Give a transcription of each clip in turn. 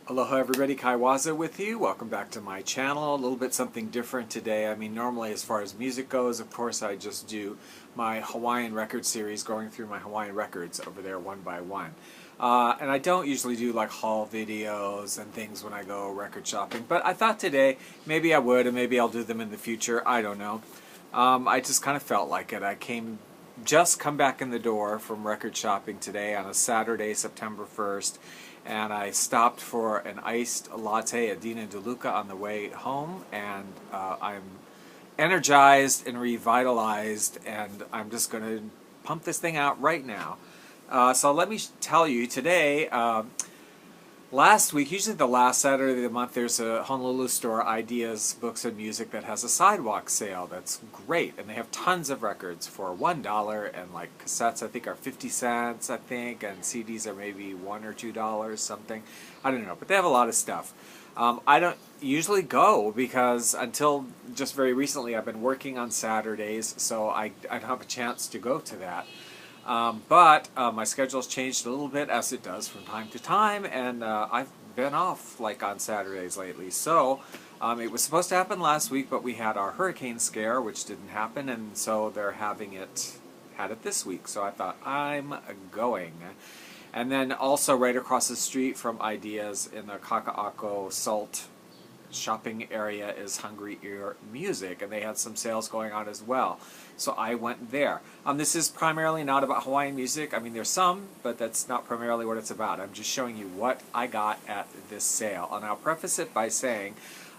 Aloha everybody, Kaiwaza with you. Welcome back to my channel. A little bit something different today. I mean, normally as far as music goes, of course I just do my Hawaiian record series, going through my Hawaiian records over there one by one. And I don't usually do like haul videos and things when I go record shopping, but I thought today maybe I would, and maybe I'll do them in the future. I don't know. I just kind of felt like it. I just come back in the door from record shopping today on a Saturday, September 1st. And I stopped for an iced latte at Dina DeLuca on the way home, and I'm energized and revitalized, and I'm just going to pump this thing out right now. So let me tell you, today, last week, usually the last Saturday of the month, there's a Honolulu store, Ideas, Books and Music, that has a Sidewalk sale that's great. And they have tons of records for $1, and like cassettes I think are 50 cents, I think, and CDs are maybe $1 or $2, something. I don't know, but they have a lot of stuff. I don't usually go because until just very recently I've been working on Saturdays, so I don't have a chance to go to that. But my schedule's changed a little bit, as it does from time to time, and I've been off like on Saturdays lately. So it was supposed to happen last week, but we had our hurricane scare, which didn't happen, and so they're had it this week. So I thought, I'm going. And then also right across the street from Ideas in the Kaka'ako Salt shopping area is Hungry Ear Music, and they had some sales going on as well. So I went there. This is primarily not about Hawaiian music. I mean, there's some, but that's not primarily what it's about. I'm just showing you what I got at this sale. And I'll preface it by saying,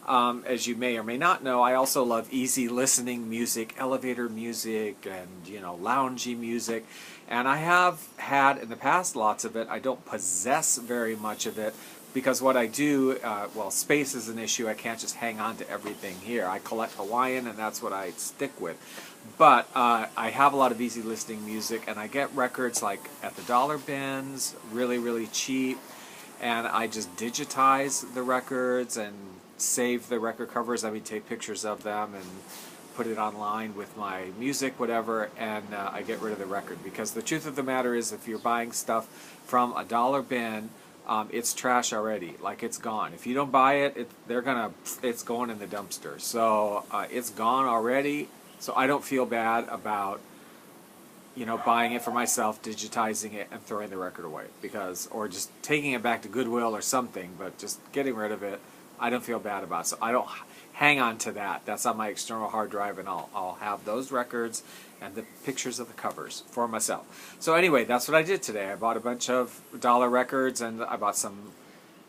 as you may or may not know, I also love easy listening music, elevator music, and, you know, loungy music. And I have had in the past lots of it. I don't possess very much of it, because what I do, well, space is an issue. I can't just hang on to everything here. I collect Hawaiian, and that's what I stick with. But I have a lot of easy listening music, and I get records like at the dollar bins, really, really cheap, and I just digitize the records and save the record covers. I mean, take pictures of them and put it online with my music, whatever, and I get rid of the record. Because the truth of the matter is, if you're buying stuff from a dollar bin, it's trash already. Like, it's gone. If you don't buy it, it's going in the dumpster. So it's gone already. So I don't feel bad about, you know, buying it for myself, digitizing it, and throwing the record away, or just taking it back to Goodwill or something. But just getting rid of it, I don't feel bad about. So I don't hang on to that. That's on my external hard drive, and I'll have those records and the pictures of the covers for myself. So anyway, that's what I did today. I bought a bunch of dollar records, and I bought some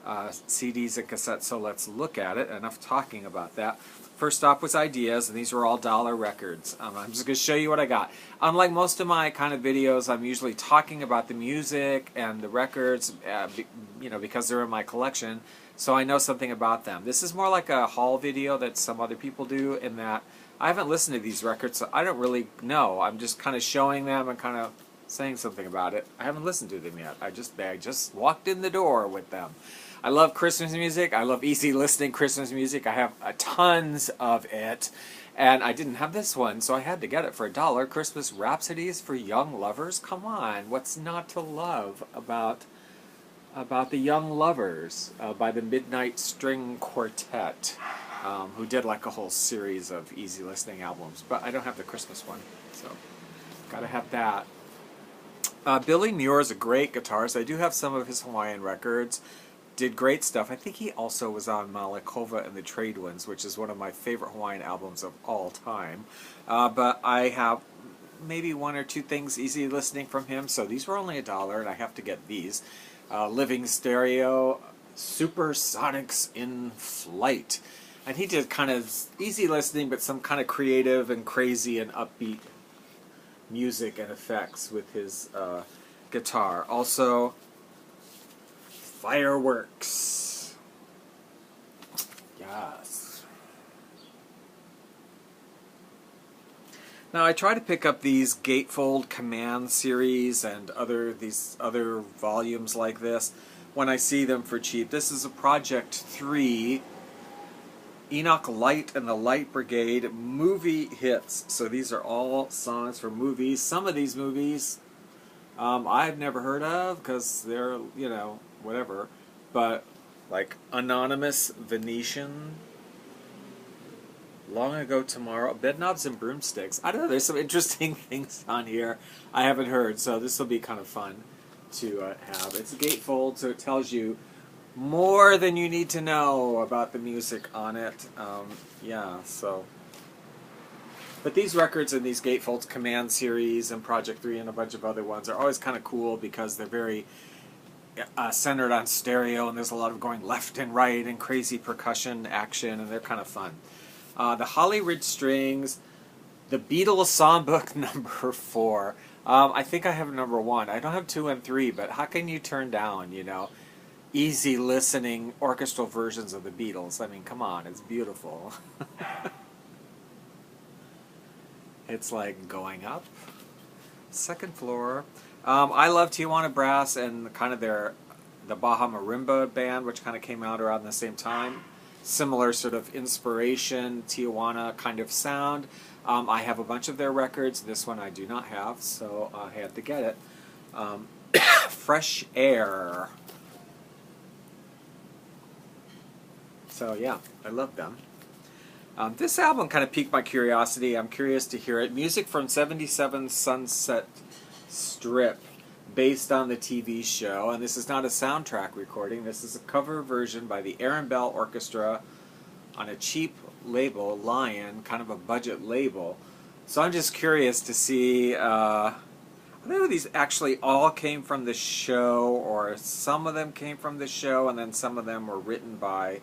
CDs and cassettes. So let's look at it. Enough talking about that. First stop was Ideas, and these were all dollar records. I'm just going to show you what I got. Unlike most of my kind of videos, I'm usually talking about the music and the records, you know, because they're in my collection, so I know something about them. This is more like a haul video that some other people do, in that I haven't listened to these records, so I don't really know. I'm just kind of showing them and kind of saying something about it. I haven't listened to them yet. I just walked in the door with them. I love Christmas music. I love easy listening Christmas music. I have tons of it, and I didn't have this one, so I had to get it for $1. Christmas Rhapsodies for Young Lovers. Come on, what's not to love about the Young Lovers by the Midnight String Quartet, who did like a whole series of easy listening albums. But I don't have the Christmas one, so gotta have that. Billy Muir is a great guitarist. I do have some of his Hawaiian records. Did great stuff. I think he also was on Malia and the Trade Winds, which is one of my favorite Hawaiian albums of all time. But I have maybe one or two things easy listening from him, so these were only $1, and I have to get these. Living Stereo, Supersonics in Flight. And he did kind of easy listening, but some kind of creative and crazy and upbeat music and effects with his guitar. Also, Fireworks. Yes. Now I try to pick up these Gatefold Command series and these other volumes like this when I see them for cheap. This is a Project 3 Enoch Light and the Light Brigade movie hits. So these are all songs from movies. Some of these movies I've never heard of because they're, you know, whatever. But like Anonymous Venetian, Long Ago Tomorrow, Bedknobs and Broomsticks. I don't know, there's some interesting things on here I haven't heard, so this will be kind of fun to have. It's a gatefold, so it tells you more than you need to know about the music on it. Yeah, so. But these records in these gatefolds, Command Series and Project 3 and a bunch of other ones, are always kind of cool because they're very centered on stereo, and there's a lot of going left and right and crazy percussion action, and they're kind of fun. The Holly Ridge Strings, the Beatles Songbook number 4. I think I have number 1. I don't have 2 and 3, but how can you turn down, you know, easy listening orchestral versions of the Beatles? I mean, come on, it's beautiful. It's like going up, second floor. I love Tijuana Brass and kind of the Baja Marimba band, which kind of came out around the same time. Similar sort of inspiration, Tijuana kind of sound. I have a bunch of their records. This one I do not have, so I had to get it. Fresh Air. So yeah, I love them. This album kind of piqued my curiosity. I'm curious to hear it. Music from 77 Sunset Strip, based on the TV show. And this is not a soundtrack recording. This is a cover version by the Aaron Bell Orchestra on a cheap label, Lion, kind of a budget label. So I'm just curious to see, I don't know if these actually all came from the show, or some of them came from the show, and then some of them were written by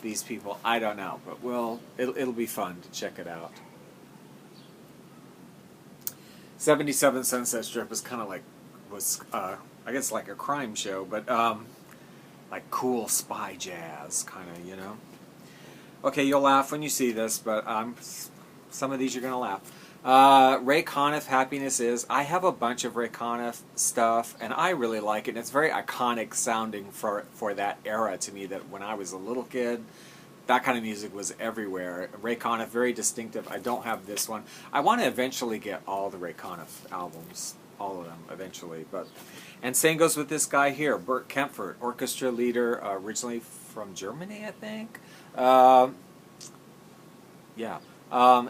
these people. I don't know, but it'll be fun to check it out. 77 Sunset Strip is kind of like, I guess like a crime show, but like cool spy jazz kind of, you know. Okay, you'll laugh when you see this, but some of these you're gonna laugh. Ray Conniff, Happiness Is. I have a bunch of Ray Conniff stuff, and I really like it. And it's very iconic sounding for that era to me, that when I was a little kid, that kind of music was everywhere. Ray Conniff, very distinctive. I don't have this one. I want to eventually get all the Ray Conniff albums, all of them, eventually. And same goes with this guy here, Burt Camford, orchestra leader, originally from Germany, I think. Yeah.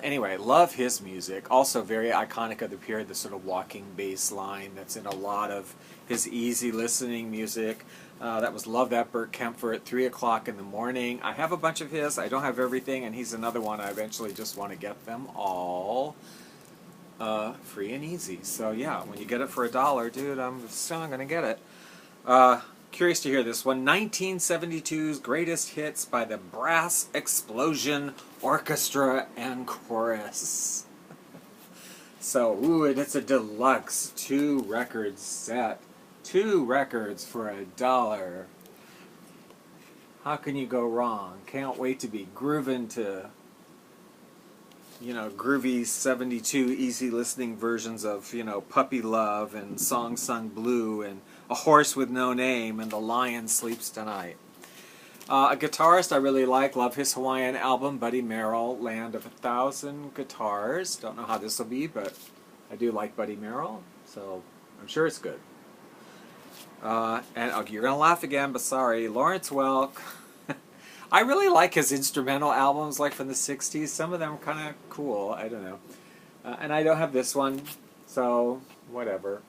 Anyway, love his music. Also very iconic of the period, the sort of walking bass line that's in a lot of his easy listening music. Love that Burt Camford at 3 o'clock in the morning. I have a bunch of his. I don't have everything, and he's another one I eventually just want to get them all free and easy. So yeah, when you get it for $1, dude, I'm still going to get it. Curious to hear this one. 1972's Greatest Hits by the Brass Explosion Orchestra and Chorus. So, ooh, and it's a deluxe 2-record set. 2 records for $1. How can you go wrong? Can't wait to be grooving to, you know, groovy 72 easy listening versions of, you know, Puppy Love and Song Sung Blue and A Horse with No Name and The Lion Sleeps Tonight. A guitarist I really love his Hawaiian album, Buddy Merrill, Land of 1,000 Guitars. Don't know how this will be, but I do like Buddy Merrill, so I'm sure it's good. And okay, you're going to laugh again, but sorry, Lawrence Welk. I really like his instrumental albums, like from the 60s. Some of them are kind of cool, I don't know. And I don't have this one, so whatever.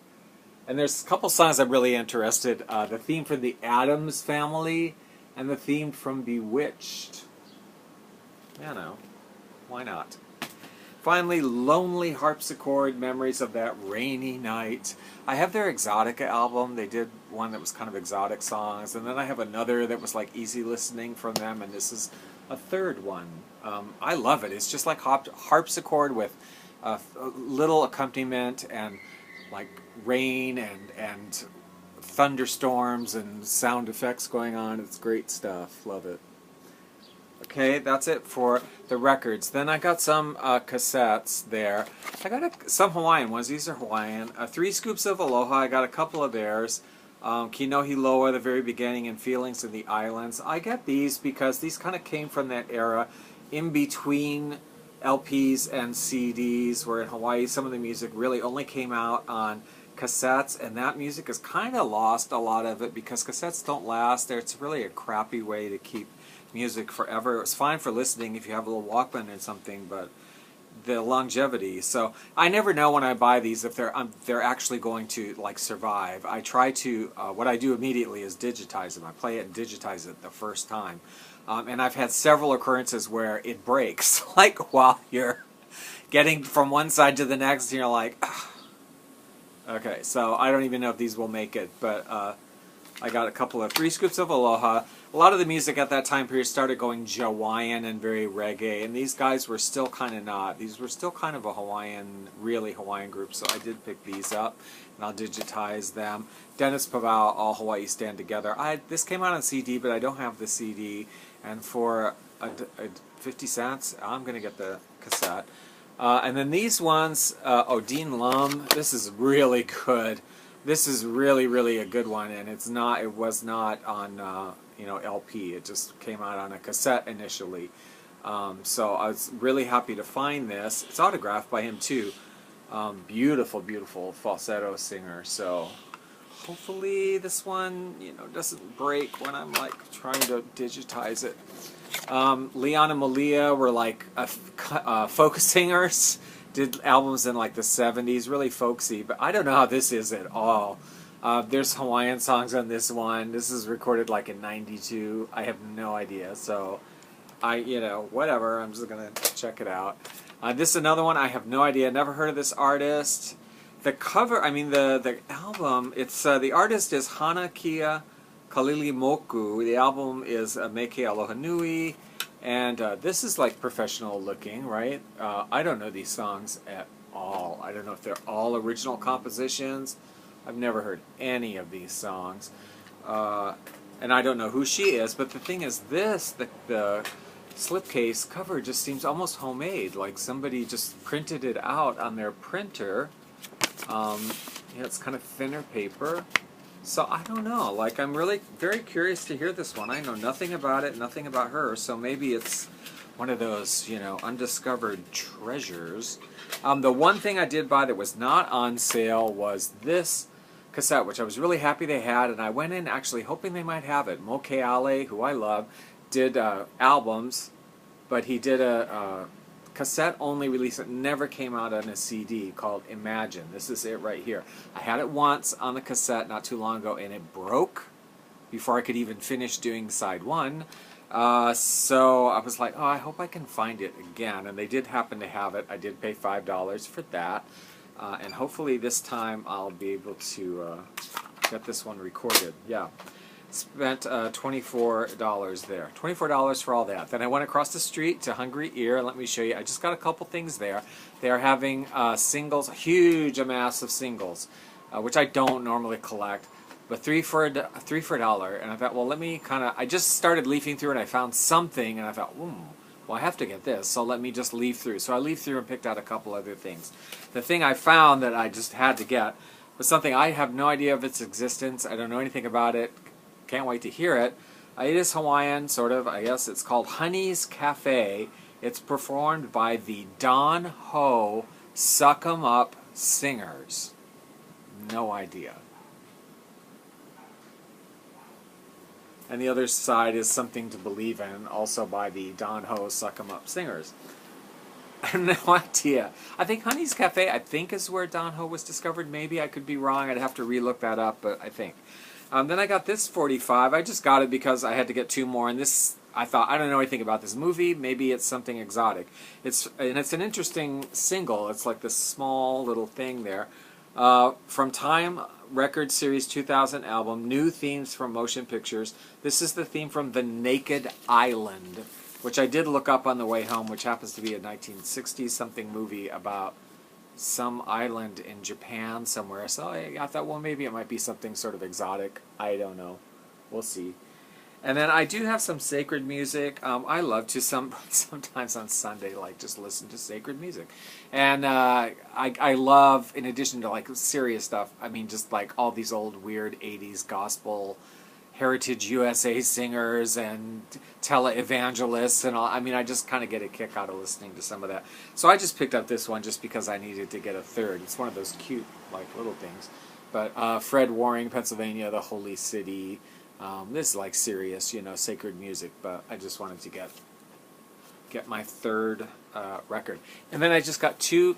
And there's a couple songs I'm really interested. The theme for the Addams Family and the theme from Bewitched. You know, why not? Finally, Lonely Harpsichord, Memories of That Rainy Night. I have their Exotica album. They did one that was kind of exotic songs. And then I have another that was like easy listening from them. And this is a third one. I love it. It's just like harpsichord with a little accompaniment and like rain and thunderstorms and sound effects going on. It's great stuff. Love it. Okay, that's it for the records. Then I got some cassettes there. I got some Hawaiian ones. These are Hawaiian. 3 Scoops of Aloha. I got a couple of theirs. Kinohi Loa, the very beginning, and Feelings in the Islands. I get these because these kind of came from that era in between LPs and CDs, where in Hawaii some of the music really only came out on cassettes, and that music has kind of lost a lot of it because cassettes don't last. It's really a crappy way to keep music forever. It's fine for listening if you have a little Walkman or something, but the longevity. So I never know when I buy these if they're actually going to like survive. I try to what I do immediately is digitize them. I play it and digitize it the first time, and I've had several occurrences where it breaks, like while you're getting from one side to the next, and you're like, ugh. Okay, so I don't even know if these will make it, but I got a couple of 3 Scoops of Aloha. A lot of the music at that time period started going Hawaiian and very reggae, and these guys were still kind of not. These were still kind of a Hawaiian, really Hawaiian group, so I did pick these up, and I'll digitize them. Dennis Pavao, All Hawaii Stand Together. This came out on CD, but I don't have the CD, and for 50 cents, I'm going to get the cassette. And then these ones, Dean Lum, this is really good. This is really, really a good one, and it was not on LP. It just came out on a cassette initially. So I was really happy to find this. It's autographed by him too. Beautiful, beautiful falsetto singer. So hopefully this one, doesn't break when I'm like trying to digitize it. Leon and Malia were like folk singers. Did albums in like the 70s, really folksy, but I don't know how this is at all. There's Hawaiian songs on this one. This is recorded like in '92. I have no idea, so whatever. I'm just gonna check it out. This is another one. I have no idea. Never heard of this artist. The cover, the album. It's the artist is Hana Kia Kalilimoku. The album is Meke Aloha Nui. And this is like professional looking, right? I don't know these songs at all. I don't know if they're all original compositions. I've never heard any of these songs. And I don't know who she is, but the thing is the slipcase cover just seems almost homemade, like somebody just printed it out on their printer. It's kind of thinner paper. So I don't know, like I'm really very curious to hear this one. I know nothing about it, nothing about her, so maybe it's one of those, undiscovered treasures. The one thing I did buy that was not on sale was this cassette, which I was really happy they had, and I went in actually hoping they might have it. Mo Keale, who I love, did albums, but he did a cassette-only release that never came out on a CD called Imagine. This is it right here. I had it once on the cassette not too long ago, and it broke before I could even finish doing side 1. So I was like, oh, I hope I can find it again. And they did happen to have it. I did pay $5 for that. And hopefully this time I'll be able to get this one recorded. Yeah. Spent $24 there. $24 for all that. Then I went across the street to Hungry Ear. Let me show you. I just got a couple things there. They are having singles, a huge amass of singles, which I don't normally collect, but three for $1. And I thought, well, let me I just started leafing through and I found something, and I thought, well, I have to get this, so let me just leaf through. So I leafed through and picked out a couple other things. The thing I found that I just had to get was something I have no idea of its existence. I don't know anything about it. Can't wait to hear it. It is Hawaiian, sort of, I guess. It's called Honey's Cafe. It's performed by the Don Ho Suck 'Em Up Singers. No idea. And the other side is Something to Believe In, also by the Don Ho Suck 'Em Up Singers. I have no idea. I think Honey's Cafe, is where Don Ho was discovered. Maybe I could be wrong. I'd have to relook that up, but I think. Then I got this 45. I just got it because I had to get 2 more, and this, I thought, I don't know anything about this movie. Maybe it's something exotic. It's an interesting single. It's like this small little thing there. From Time Record Series 2000 album, New Themes from Motion Pictures. This is the theme from The Naked Island, which I did look up on the way home, which happens to be a 1960-something movie about some island in Japan somewhere. So I thought, well, maybe it might be something sort of exotic. I don't know. We'll see. And then I do have some sacred music. I love to sometimes on Sunday, like, just listen to sacred music. And I love, in addition to like serious stuff, just like all these old weird 80s gospel, Heritage USA singers and televangelists and all. I mean, I just kind of get a kick out of listening to some of that. So I just picked up this one just because I needed to get a third. It's one of those cute, like, little things. But Fred Waring, Pennsylvania, the Holy City. This is like serious, you know, sacred music. But I just wanted to get my third record. And then I just got 2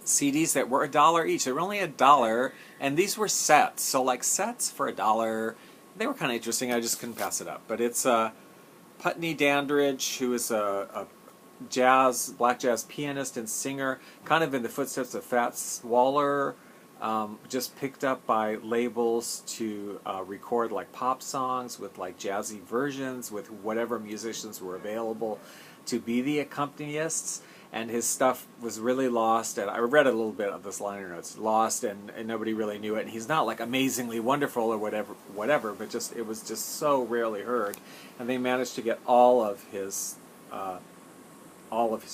CDs that were $1 each. They were only $1, and these were sets. So like sets for $1, they were kind of interesting. I just couldn't pass it up. But it's Putney Dandridge, who is a black jazz pianist and singer, kind of in the footsteps of Fats Waller. Just picked up by labels to record like pop songs with like jazzy versions with whatever musicians were available to be the accompanists. And his stuff was really lost, and I read a little bit of this liner notes, lost, and nobody really knew it. And he's not like amazingly wonderful or whatever, but just it was just so rarely heard. And they managed to get all of his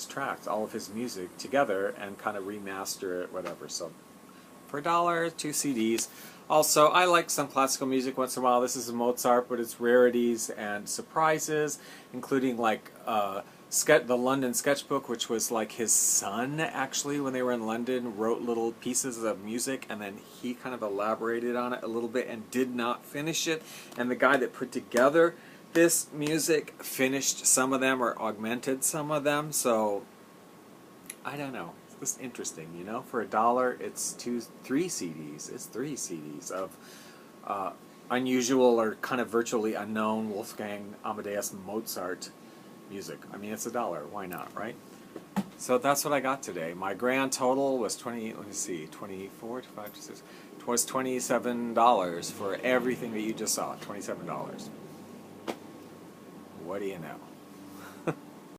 tracks, all of his music together and kind of remaster it, whatever. So for $1, 2 CDs. Also, I like some classical music once in a while. This is Mozart, but it's rarities and surprises, including like the London Sketchbook, which was like his son, actually, when they were in London, wrote little pieces of music, and then he kind of elaborated on it a little bit and did not finish it. And the guy that put together this music finished some of them or augmented some of them, so I don't know. It's just interesting, you know? For $1, it's 3 CDs. It's 3 CDs of unusual or kind of virtually unknown Wolfgang Amadeus Mozart music. I mean, it's $1. Why not, right? So that's what I got today. My grand total was let me see, 24, 25, 26, was $27 for everything that you just saw. $27. What do you know?